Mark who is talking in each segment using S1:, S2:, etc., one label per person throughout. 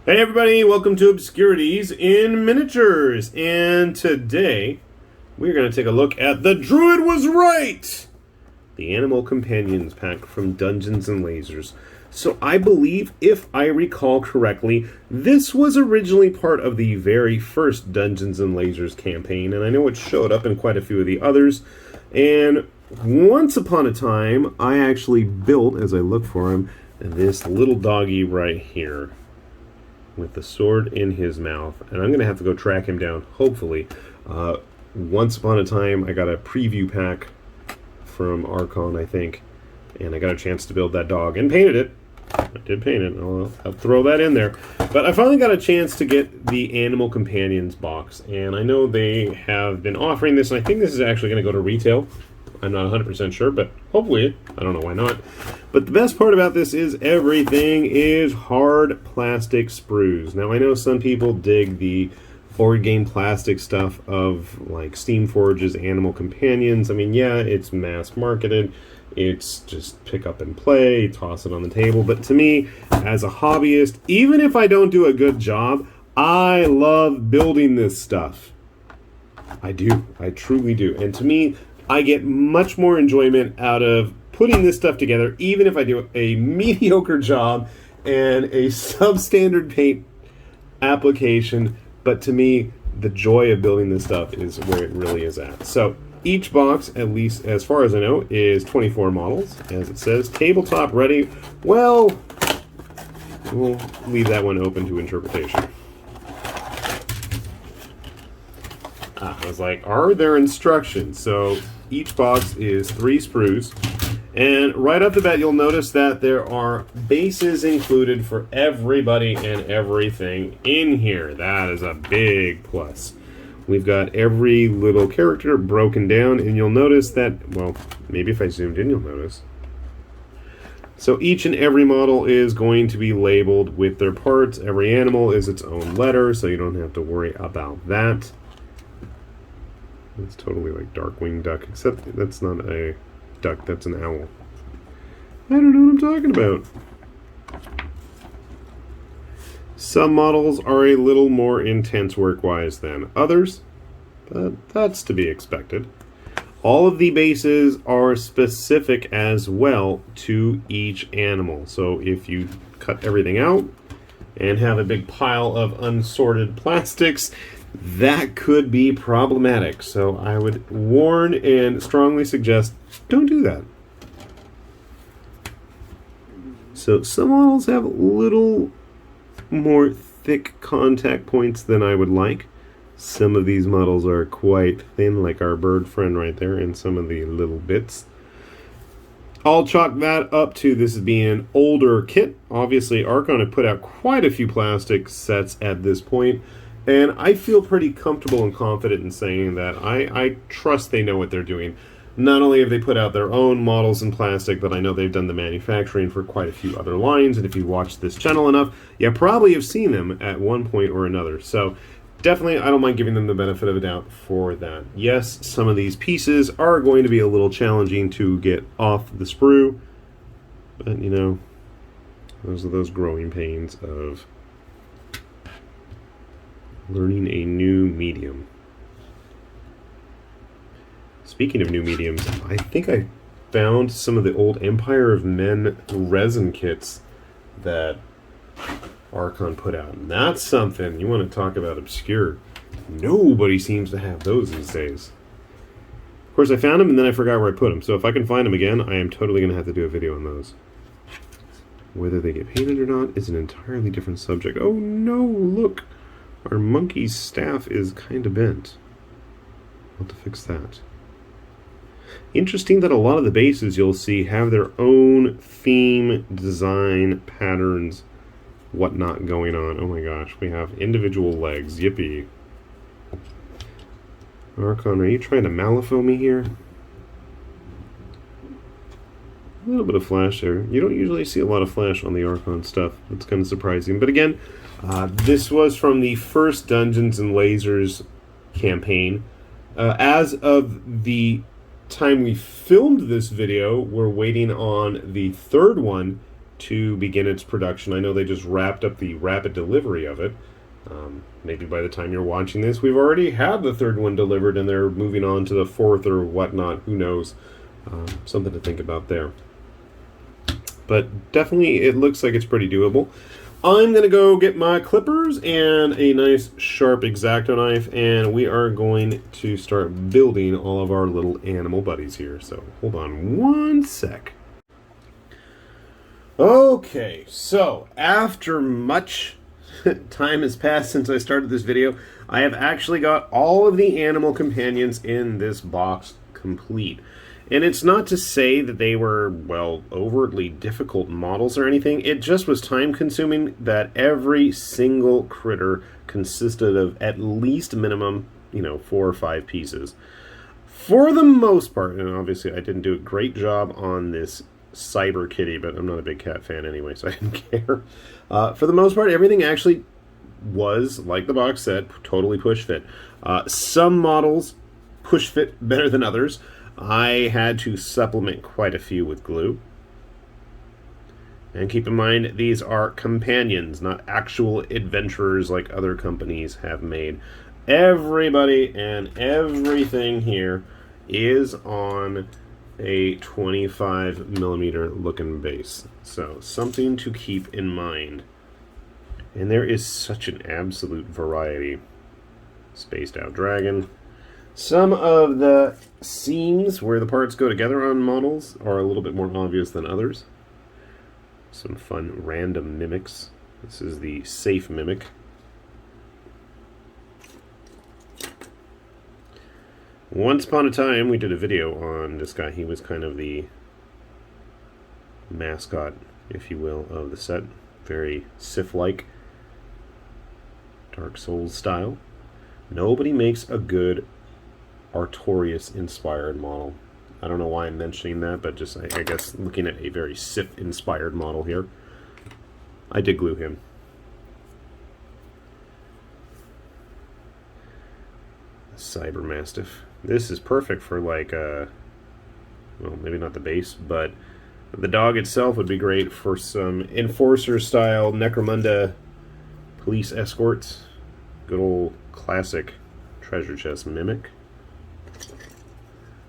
S1: Hey everybody, welcome to Obscurities in Miniatures, and today we're going to take a look at The Druid Was Right! The Animal Companions pack from Dungeons & Lasers. So I believe, if I recall correctly, this was originally part of the very first Dungeons & Lasers campaign, and I know it showed up in quite a few of the others, and once upon a time I actually built, as I look for him, this little doggy right here, with the sword in his mouth, and I'm gonna have to go track him down, hopefully. Once upon a time I got a preview pack from Archon, I think, and I got a chance to build that dog and painted it. I did paint it. I'll throw that in there. But I finally got a chance to get the Animal Companions box, and I know they have been offering this, and I think this is actually going to go to retail. I'm not 100% sure, but hopefully. I don't know why not. But the best part about this is everything is hard plastic sprues. Now, I know some people dig the board game plastic stuff of, like, Steamforge's Animal Companions. I mean, yeah, it's mass marketed. It's just pick up and play, toss it on the table. But to me, as a hobbyist, even if I don't do a good job, I love building this stuff. I do. I truly do. And to me, I get much more enjoyment out of putting this stuff together, even if I do a mediocre job and a substandard paint application. But to me, the joy of building this stuff is where it really is at. So each box, at least as far as I know, is 24 models, as it says. Tabletop ready. Well, we'll leave that one open to interpretation. I was like, are there instructions? So each box is 3 sprues, and right off the bat you'll notice that there are bases included for everybody and everything in here. That is a big plus. We've got every little character broken down, and you'll notice that, well, maybe if I zoomed in you'll notice. So each and every model is going to be labeled with their parts. Every animal is its own letter, so you don't have to worry about that. It's totally like Darkwing Duck, except that's not a duck, that's an owl. I don't know what I'm talking about. Some models are a little more intense work-wise than others, but that's to be expected. All of the bases are specific as well to each animal. So if you cut everything out and have a big pile of unsorted plastics, that could be problematic. So I would warn and strongly suggest don't do that. So some models have a little more thick contact points than I would like. Some of these models are quite thin, like our bird friend right there, and some of the little bits. I'll chalk that up to this being an older kit. Obviously, Archon have put out quite a few plastic sets at this point, and I feel pretty comfortable and confident in saying that I trust they know what they're doing. Not only have they put out their own models in plastic, but I know they've done the manufacturing for quite a few other lines, and if you watch this channel enough, you probably have seen them at one point or another. So definitely, I don't mind giving them the benefit of the doubt for that. Yes, some of these pieces are going to be a little challenging to get off the sprue, but you know, those are those growing pains of learning a new medium. Speaking of new mediums, I think I found some of the old Empire of Men resin kits that Archon put out. And that's something, you want to talk about obscure. Nobody seems to have those these days. Of course, I found them and then I forgot where I put them. So if I can find them again, I am totally going to have to do a video on those. Whether they get painted or not is an entirely different subject. Oh no, look! Our monkey's staff is kind of bent. I'll have to fix that. Interesting that a lot of the bases you'll see have their own theme, design, patterns, whatnot going on. Oh my gosh, we have individual legs. Yippee. Archon, are you trying to malifaux me here? A little bit of flash there. You don't usually see a lot of flash on the Archon stuff. That's kind of surprising. But again, this was from the first Dungeons & Lasers campaign. As of the time we filmed this video, we're waiting on the third one to begin its production. I know they just wrapped up the rapid delivery of it. Maybe by the time you're watching this, we've already had the third one delivered and they're moving on to the fourth or whatnot. Who knows? Something to think about there. But definitely it looks like it's pretty doable. I'm going to go get my clippers and a nice sharp X-Acto knife, and we are going to start building all of our little animal buddies here. So hold on one sec. Okay, so after much time has passed since I started this video, I have actually got all of the animal companions in this box complete. And it's not to say that they were, well, overtly difficult models or anything. It just was time consuming that every single critter consisted of at least minimum, 4 or 5 pieces. For the most part, and obviously I didn't do a great job on this cyber kitty, but I'm not a big cat fan anyway, so I didn't care. For the most part, everything actually was, like the box said, totally push fit. Some models push fit better than others. I had to supplement quite a few with glue. And keep in mind, these are companions, not actual adventurers like other companies have made. Everybody and everything here is on a 25mm looking base. So, something to keep in mind. And there is such an absolute variety. Spaced out dragon. Some of the seams where the parts go together on models are a little bit more obvious than others. Some fun random mimics. This is the safe mimic. Once upon a time, we did a video on this guy. He was kind of the mascot, if you will, of the set. Very Sith-like. Dark Souls style. Nobody makes a good Tortoise-inspired model. I don't know why I'm mentioning that, but just, I guess, looking at a very Sith-inspired model here. I did glue him. Cyber Mastiff. This is perfect for, like, well, maybe not the base, but the dog itself would be great for some Enforcer-style Necromunda police escorts. Good old classic treasure chest mimic.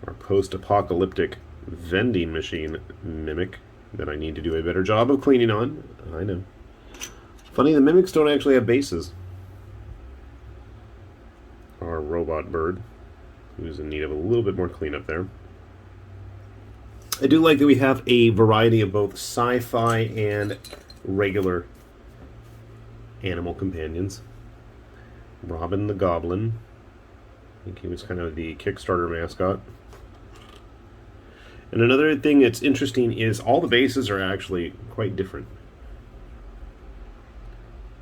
S1: Our post-apocalyptic vending machine mimic that I need to do a better job of cleaning on. I know. Funny, the mimics don't actually have bases. Our robot bird, who's in need of a little bit more cleanup there. I do like that we have a variety of both sci-fi and regular animal companions. Robin the Goblin. I think he was kind of the Kickstarter mascot. And another thing that's interesting is all the bases are actually quite different.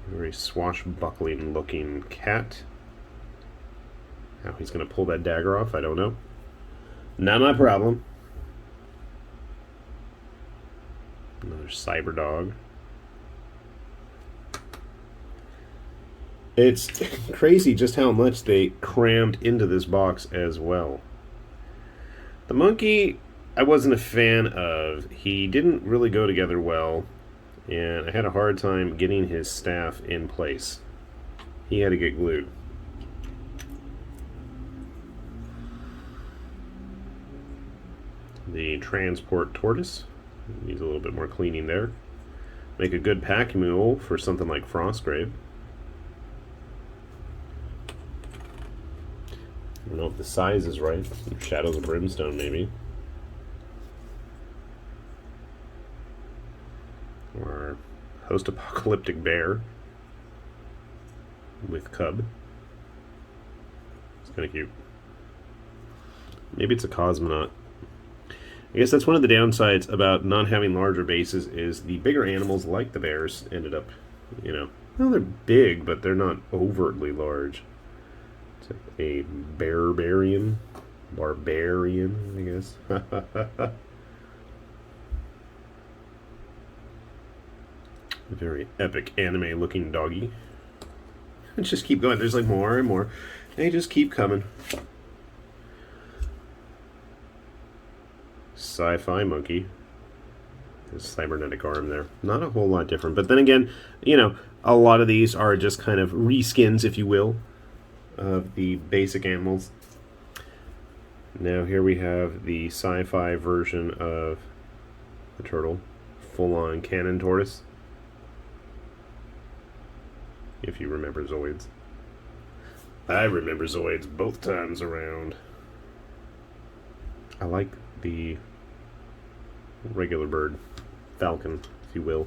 S1: Very swashbuckling looking cat. How he's going to pull that dagger off, I don't know. Not my problem. Another cyber dog. It's crazy just how much they crammed into this box as well. The monkey, I wasn't a fan of. He didn't really go together well, and I had a hard time getting his staff in place. He had to get glued. The transport tortoise needs a little bit more cleaning there. Make a good pack mule for something like Frostgrave. I don't know if the size is right. Shadows of Brimstone, maybe. Or post-apocalyptic bear with cub. It's kind of cute. Maybe it's a cosmonaut. I guess that's one of the downsides about not having larger bases is the bigger animals like the bears ended up, well, they're big, but they're not overtly large. It's like a barbarian, I guess. Very epic anime-looking doggy. Just keep going. There's like more and more. They just keep coming. Sci-fi monkey. His cybernetic arm there. Not a whole lot different. But then again, you know, a lot of these are just kind of reskins, if you will, of the basic animals. Now here we have the sci-fi version of the turtle. Full-on cannon tortoise. If you remember Zoids. I remember Zoids both times around. I like the regular bird. Falcon, if you will.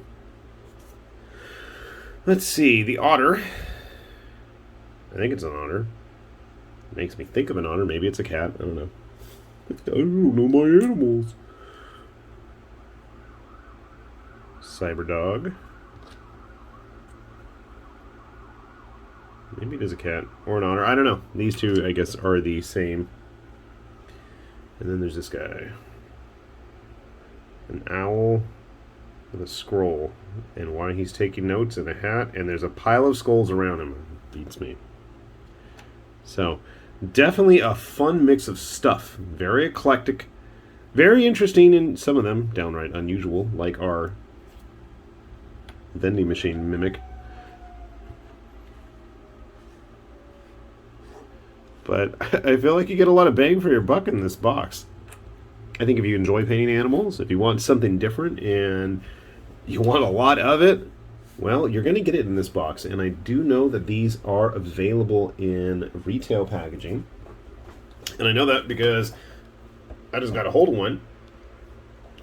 S1: Let's see, the otter. I think it's an otter. Makes me think of an otter. Maybe it's a cat. I don't know. I don't know my animals. Cyber dog. Maybe it is a cat or an otter. I don't know. These two, I guess, are the same. And then there's this guy. An owl with a scroll. And why he's taking notes and a hat. And there's a pile of skulls around him. Beats me. So, definitely a fun mix of stuff. Very eclectic. Very interesting in some of them. Downright unusual. Like our vending machine mimic. But I feel like you get a lot of bang for your buck in this box. I think if you enjoy painting animals, if you want something different and you want a lot of it, well, you're going to get it in this box. And I do know that these are available in retail packaging. And I know that because I just got a hold of one.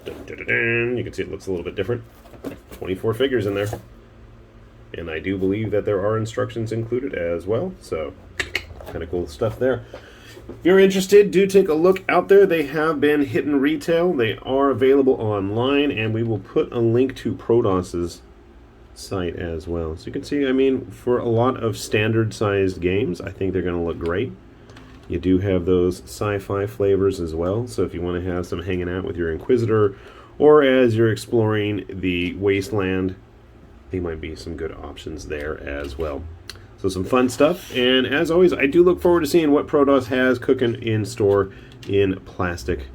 S1: Dun, dun, dun, dun. You can see it looks a little bit different. 24 figures in there. And I do believe that there are instructions included as well. So, kind of cool stuff there. If you're interested, do take a look out there. They have been hitting retail. They are available online, and we will put a link to Tortoise's site as well. So you can see, I mean, for a lot of standard-sized games, I think they're going to look great. You do have those sci-fi flavors as well, so if you want to have some hanging out with your Inquisitor, or as you're exploring the Wasteland, they might be some good options there as well. So some fun stuff, and as always, I do look forward to seeing what Tortoise has cooking in store in plastic.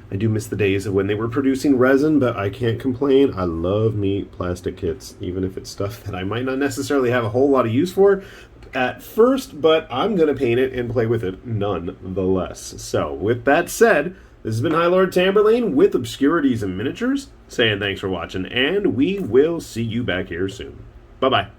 S1: I do miss the days of when they were producing resin, but I can't complain. I love me plastic kits, even if it's stuff that I might not necessarily have a whole lot of use for at first, but I'm going to paint it and play with it nonetheless. So, with that said, this has been High Lord Tamberlane with Obscurities and Miniatures, saying thanks for watching, and we will see you back here soon. Bye-bye.